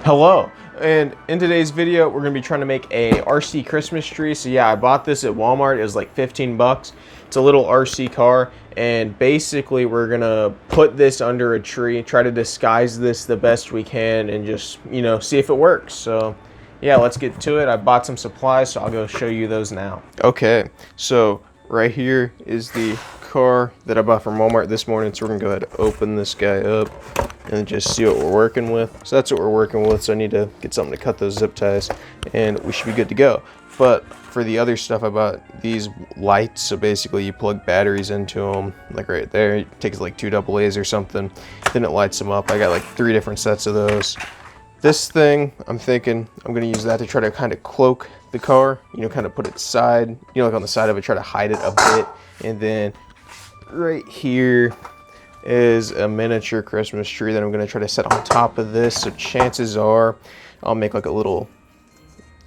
Hello, and in today's video we're going to be trying to make a RC Christmas tree. So yeah, I bought this at Walmart. It was like 15 bucks. It's a little RC car, and basically we're going to put this under a tree, try to disguise this the best we can, and just, see if it works. So yeah, let's get to it. I bought some supplies, so I'll go show you those now. Okay, so right here is the car that I bought from Walmart this morning. So we're going to go ahead and open this guy up and just see what we're working with. So that's what we're working with. So I need to get something to cut those zip ties and we should be good to go. But for the other stuff, I bought these lights. So basically you plug batteries into them, like right there. It takes like 2 AA's or something. Then it lights them up. I got like 3 different sets of those. This thing, I'm thinking I'm gonna use that to try to kind of cloak the car, kind of put it side, like on the side of it, try to hide it a bit. And then right here is a miniature Christmas tree that I'm going to try to set on top of this. So chances are I'll make like a little,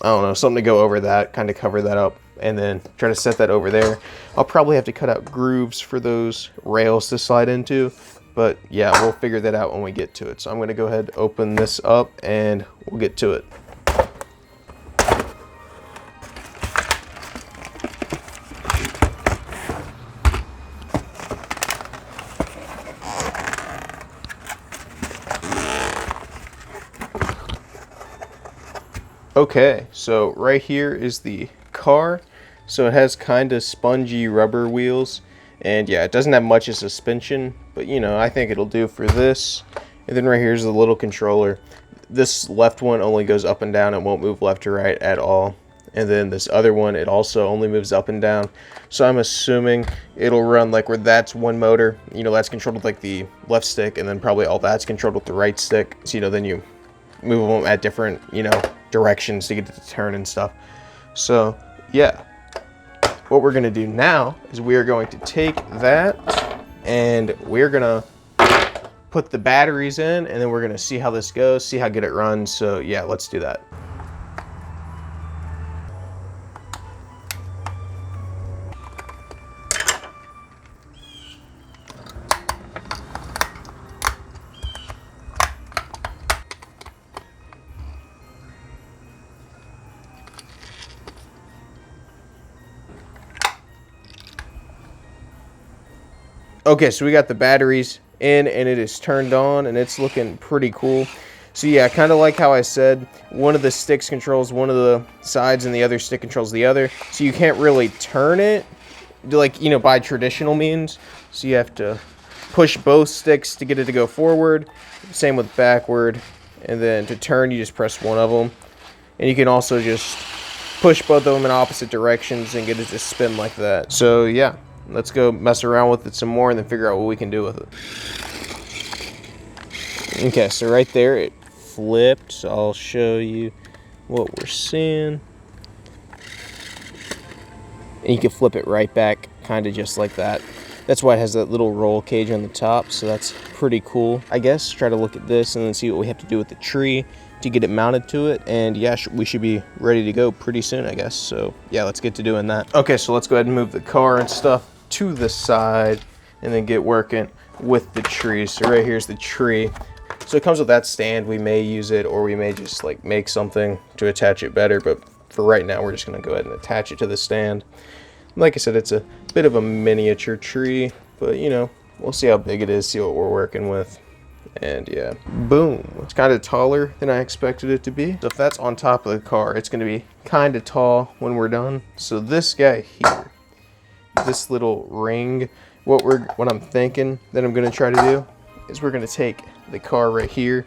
I don't know, something to go over that, kind of cover that up, and then try to set that over there. I'll probably have to cut out grooves for those rails to slide into, but yeah, we'll figure that out when we get to it. So I'm going to go ahead and open this up and we'll get to it. Okay, so right here is the car. So it has kind of spongy rubber wheels, and yeah, it doesn't have much of suspension, but I think it'll do for this. And then right here's the little controller. This left one only goes up and down. It won't move left or right at all. And then this other one, it also only moves up and down. So I'm assuming it'll run like where that's one motor, that's controlled with like the left stick, and then probably all that's controlled with the right stick. So then you move them at different, directions to get it to turn and stuff. So yeah, what we're gonna do now is we are going to take that and we're gonna put the batteries in, and then we're gonna see how this goes, see how good it runs. So yeah, let's do that. Okay, so we got the batteries in and it is turned on and it's looking pretty cool. So yeah, kind of like how I said, one of the sticks controls one of the sides and the other stick controls the other. So you can't really turn it like, by traditional means. So you have to push both sticks to get it to go forward. Same with backward. And then to turn, you just press one of them. And you can also just push both of them in opposite directions and get it to spin like that. So yeah. Let's go mess around with it some more and then figure out what we can do with it. Okay, so right there it flipped. So I'll show you what we're seeing. And you can flip it right back, kind of just like that. That's why it has that little roll cage on the top. So that's pretty cool. I guess try to look at this and then see what we have to do with the tree to get it mounted to it. And yeah, we should be ready to go pretty soon, I guess. So yeah, let's get to doing that. Okay, so let's go ahead and move the car and stuff to the side and then get working with the tree. So right here's the tree. So it comes with that stand. We may use it, or we may just like make something to attach it better, but for right now we're just going to go ahead and attach it to the stand. Like I said, it's a bit of a miniature tree, but we'll see how big it is, see what we're working with. And yeah, boom, it's kind of taller than I expected it to be. So if that's on top of the car, it's going to be kind of tall when we're done. So this guy here, this little ring, what I'm thinking that I'm going to try to do is we're going to take the car right here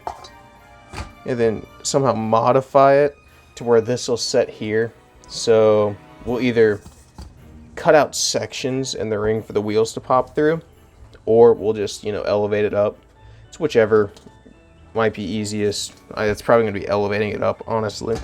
and then somehow modify it to where this will set here. So we'll either cut out sections in the ring for the wheels to pop through, or we'll just elevate it up. It's whichever might be easiest. It's probably going to be elevating it up, honestly.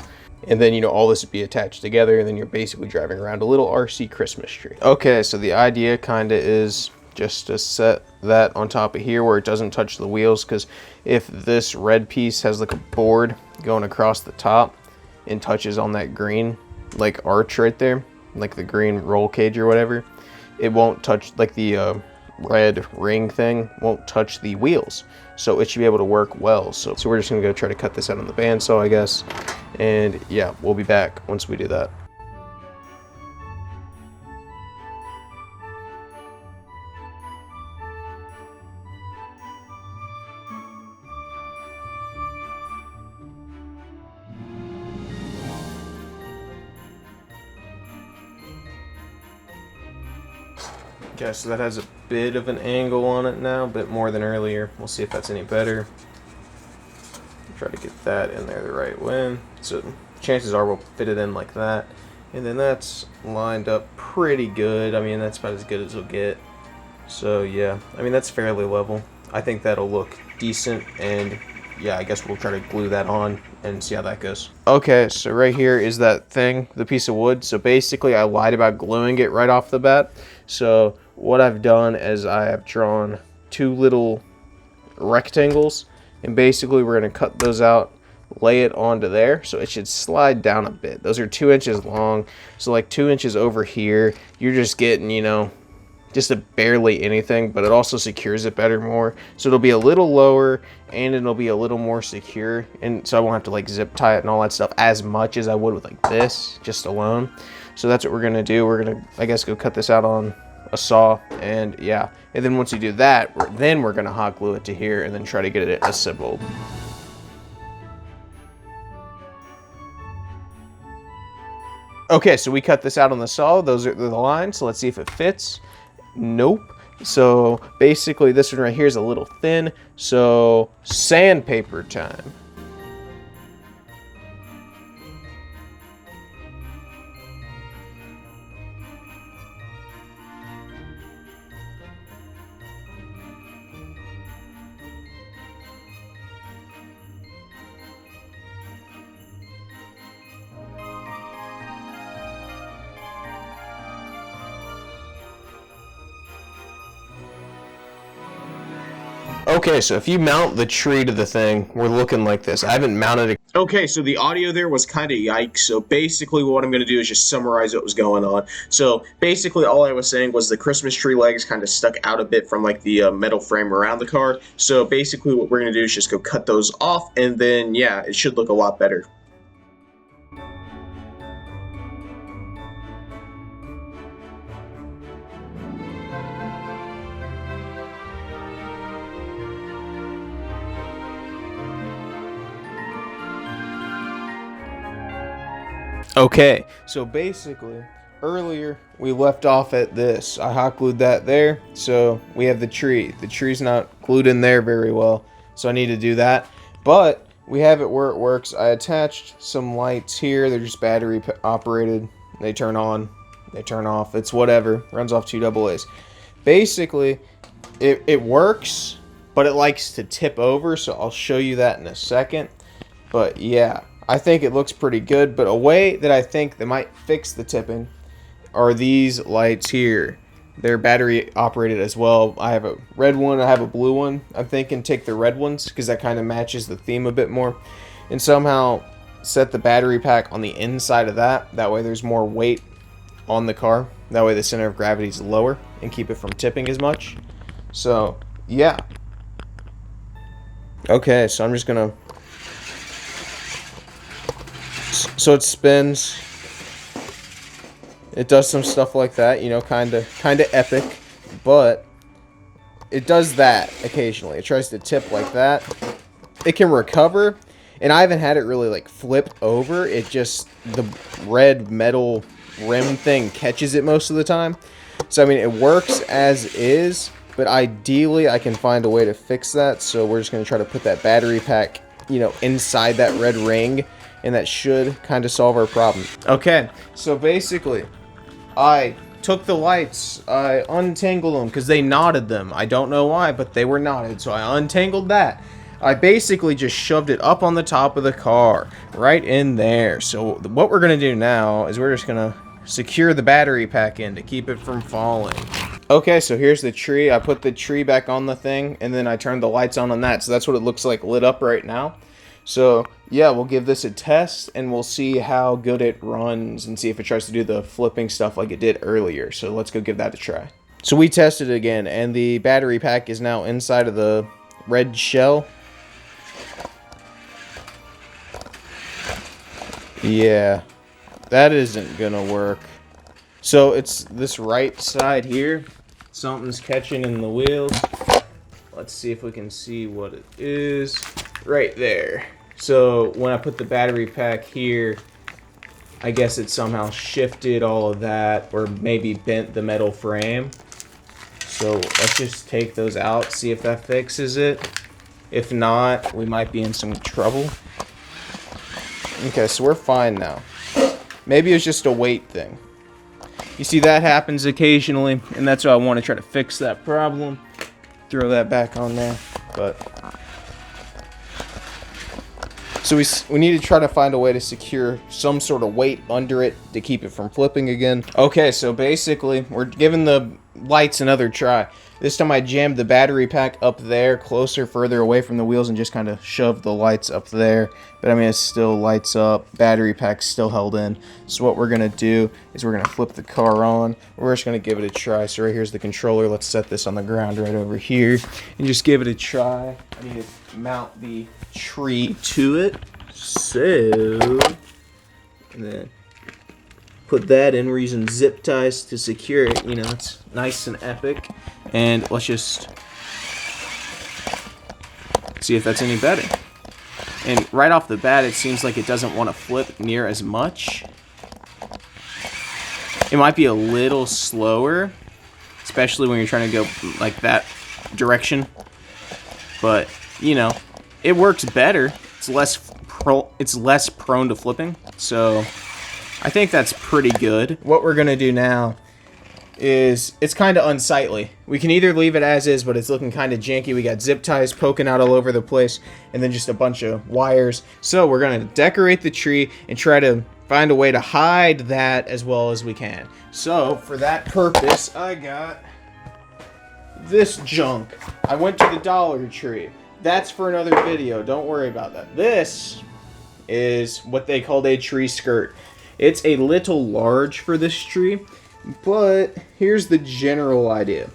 And then, all this would be attached together, and then you're basically driving around a little RC Christmas tree. Okay, so the idea kind of is just to set that on top of here where it doesn't touch the wheels, because if this red piece has like a board going across the top and touches on that green like arch right there, like the green roll cage or whatever, it won't touch, like the red ring thing won't touch the wheels. So it should be able to work well. So we're just gonna go try to cut this out on the bandsaw, I guess. And yeah, we'll be back once we do that. Okay, so that has a bit of an angle on it now, a bit more than earlier. We'll see if that's any better. Try to get that in there the right way. So chances are we'll fit it in like that. And then that's lined up pretty good. I mean, that's about as good as it'll get. So yeah, I mean, that's fairly level. I think that'll look decent, and yeah, I guess we'll try to glue that on and see how that goes. Okay, so right here is that thing, the piece of wood. So basically I lied about gluing it right off the bat. So what I've done is I have drawn two little rectangles, and basically we're going to cut those out, lay it onto there, so it should slide down a bit. Those are 2 inches long, so like 2 inches over here, you're just getting, you know, just a barely anything, but it also secures it better more. So it'll be a little lower and it'll be a little more secure, and so I won't have to like zip tie it and all that stuff as much as I would with like this just alone. So that's what we're gonna do. We're gonna, I guess, go cut this out on a saw, and yeah, and then once you do that, we're gonna hot glue it to here and then try to get it assembled. Okay, so we cut this out on the saw. Those are the lines, so let's see if it fits. Nope. So basically this one right here is a little thin, so sandpaper time. Okay, so if you mount the tree to the thing, we're looking like this. I haven't mounted it. Okay, so the audio there was kind of yikes. So basically what I'm going to do is just summarize what was going on. So basically all I was saying was the Christmas tree legs kind of stuck out a bit from like the metal frame around the car. So basically what we're going to do is just go cut those off, and then yeah, it should look a lot better. Okay, so basically, earlier we left off at this. I hot glued that there, so we have the tree. The tree's not glued in there very well, so I need to do that. But we have it where it works. I attached some lights here. They're just battery operated. They turn on, they turn off. It's whatever. Runs off 2 AA's. Basically, it works, but it likes to tip over, so I'll show you that in a second. But yeah, I think it looks pretty good, but a way that I think they might fix the tipping are these lights here. They're battery operated as well. I have a red one, I have a blue one. I'm thinking take the red ones because that kind of matches the theme a bit more, and somehow set the battery pack on the inside of that. That way there's more weight on the car. That way the center of gravity is lower and keep it from tipping as much. So yeah. Okay, so I'm just gonna, so it spins, it does some stuff like that, you know, kind of epic, but it does that occasionally. It tries to tip like that. It can recover, and I haven't had it really like flip over. It just, the red metal rim thing catches it most of the time. So I mean, it works as is, but ideally I can find a way to fix that. So we're just going to try to put that battery pack, you know, inside that red ring, and that should kind of solve our problem. Okay, so basically, I took the lights, I untangled them because they knotted them. I don't know why, but they were knotted, so I untangled that. I basically just shoved it up on the top of the car, right in there. So what we're going to do now is we're just going to secure the battery pack in to keep it from falling. Okay, so here's the tree. I put the tree back on the thing, and then I turned the lights on that. So that's what it looks like lit up right now. So yeah, we'll give this a test, and we'll see how good it runs and see if it tries to do the flipping stuff like it did earlier. So let's go give that a try. So we tested it again, and the battery pack is now inside of the red shell. Yeah, that isn't gonna work. So it's this right side here. Something's catching in the wheels. Let's see if we can see what it is. Right there. So when I put the battery pack here, I guess it somehow shifted all of that, or maybe bent the metal frame. So let's just take those out, see if that fixes it. If not, we might be in some trouble. Okay, so we're fine now. Maybe it's just a weight thing. You see, that happens occasionally, and that's why I want to try to fix that problem. Throw that back on there, but... So we need to try to find a way to secure some sort of weight under it to keep it from flipping again. Okay, so basically, we're giving the lights another try. This time I jammed the battery pack up there, further away from the wheels, and just kind of shoved the lights up there. But I mean, it still lights up. Battery pack's still held in. So what we're going to do is we're going to flip the car on. We're just going to give it a try. So right here's the controller. Let's set this on the ground right over here and just give it a try. I need to mount the tree to it. So, and then put that in. We're using zip ties to secure it. You know, it's nice and epic. And let's just see if that's any better. And right off the bat, it seems like it doesn't want to flip near as much. It might be a little slower, especially when you're trying to go like that direction. But, you know, it works better. It's less prone to flipping. So I think that's pretty good. What we're going to do now is, it's kind of unsightly. We can either leave it as is, but it's looking kind of janky. We got zip ties poking out all over the place, and then just a bunch of wires. So we're going to decorate the tree and try to find a way to hide that as well as we can. So for that purpose, I got this junk. I went to the Dollar Tree. That's for another video. Don't worry about that. This is what they called a tree skirt. It's a little large for this tree, but here's the general idea.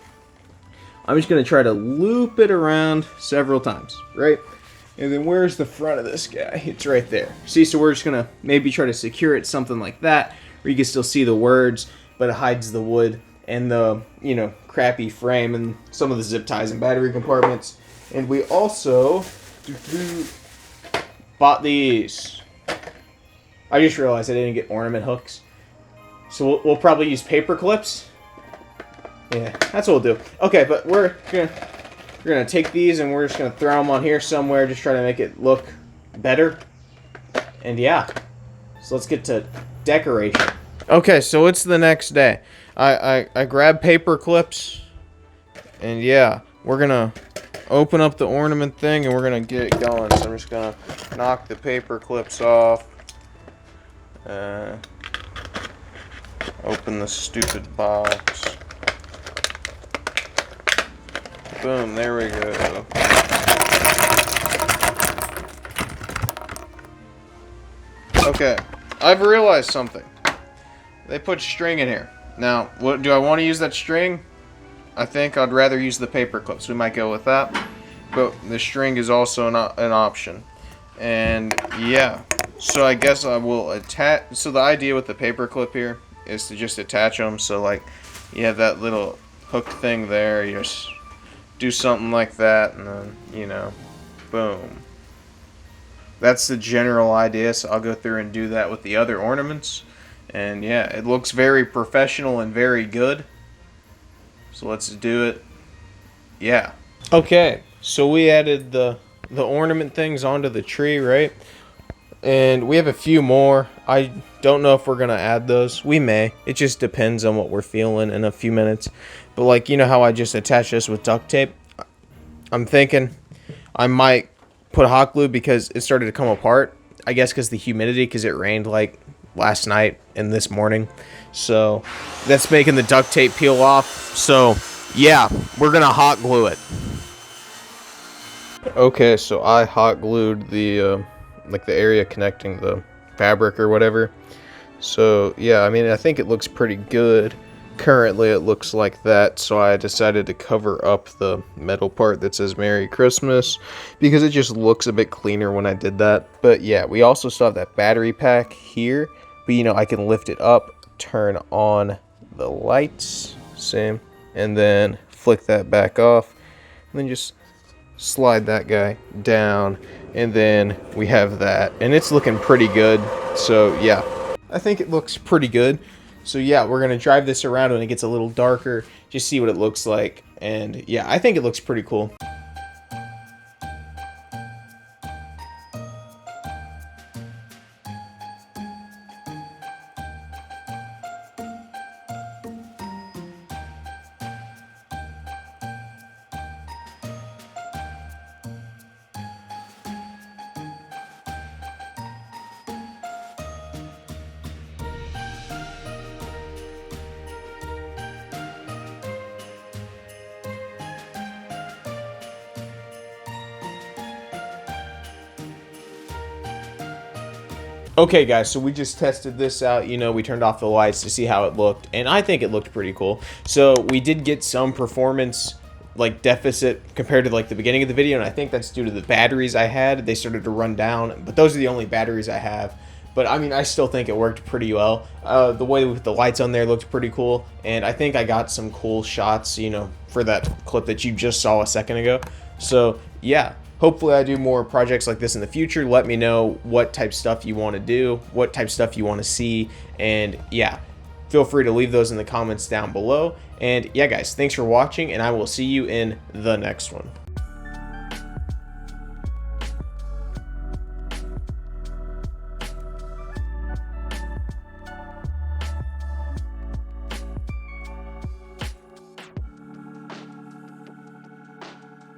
I'm just going to try to loop it around several times, right? And then where's the front of this guy? It's right there. See, so we're just going to maybe try to secure it something like that, where you can still see the words, but it hides the wood and the, you know, crappy frame and some of the zip ties and battery compartments. And we also bought these. I just realized I didn't get ornament hooks. So we'll probably use paper clips. Yeah, that's what we'll do. Okay, but we're gonna take these and we're just gonna throw them on here somewhere, just try to make it look better. And yeah, so let's get to decoration. Okay, so it's the next day. I grabbed paper clips, and yeah, we're gonna open up the ornament thing and we're gonna get it going. So I'm just gonna knock the paper clips off. Open the stupid box. Boom, there we go. Okay, I've realized something. They put string in here. Now, what do I want to use that string? I think I'd rather use the paper clips. We might go with that. But the string is also an option. And yeah, so I guess I will attach. So the idea with the paper clip here is to just attach them. So like you have that little hook thing there. You just do something like that, and then, you know, boom. That's the general idea. So I'll go through and do that with the other ornaments. And yeah, it looks very professional and very good. So let's do it. Yeah. Okay, so we added the ornament things onto the tree, right? And we have a few more. I don't know if we're going to add those. We may. It just depends on what we're feeling in a few minutes. But like, you know how I just attached this with duct tape? I'm thinking I might put hot glue because it started to come apart. I guess because the humidity, because it rained like last night and this morning. So that's making the duct tape peel off. So yeah, we're going to hot glue it. Okay, so I hot glued the like the area connecting the fabric or whatever. So yeah, I mean, I think it looks pretty good. Currently it looks like that, so I decided to cover up the metal part that says Merry Christmas because it just looks a bit cleaner when I did that. But yeah, we also still have that battery pack here, but you know, I can lift it up, turn on the lights, same, and then flick that back off, and then just slide that guy down, and then we have that, and it's looking pretty good. So yeah, I think it looks pretty good. So yeah, we're gonna drive this around when it gets a little darker, just see what it looks like. And yeah, I think it looks pretty cool. Okay guys, so we just tested this out, you know, we turned off the lights to see how it looked, and I think it looked pretty cool. So we did get some performance like deficit compared to like the beginning of the video, and I think that's due to the batteries I had. They started to run down, but those are the only batteries I have. But I mean, I still think it worked pretty well. The way with the lights on there looked pretty cool, and I think I got some cool shots, you know, for that clip that you just saw a second ago. So yeah, hopefully I do more projects like this in the future. Let me know what type stuff you want to do, what type stuff you want to see, and yeah, feel free to leave those in the comments down below. And yeah guys, thanks for watching, and I will see you in the next one.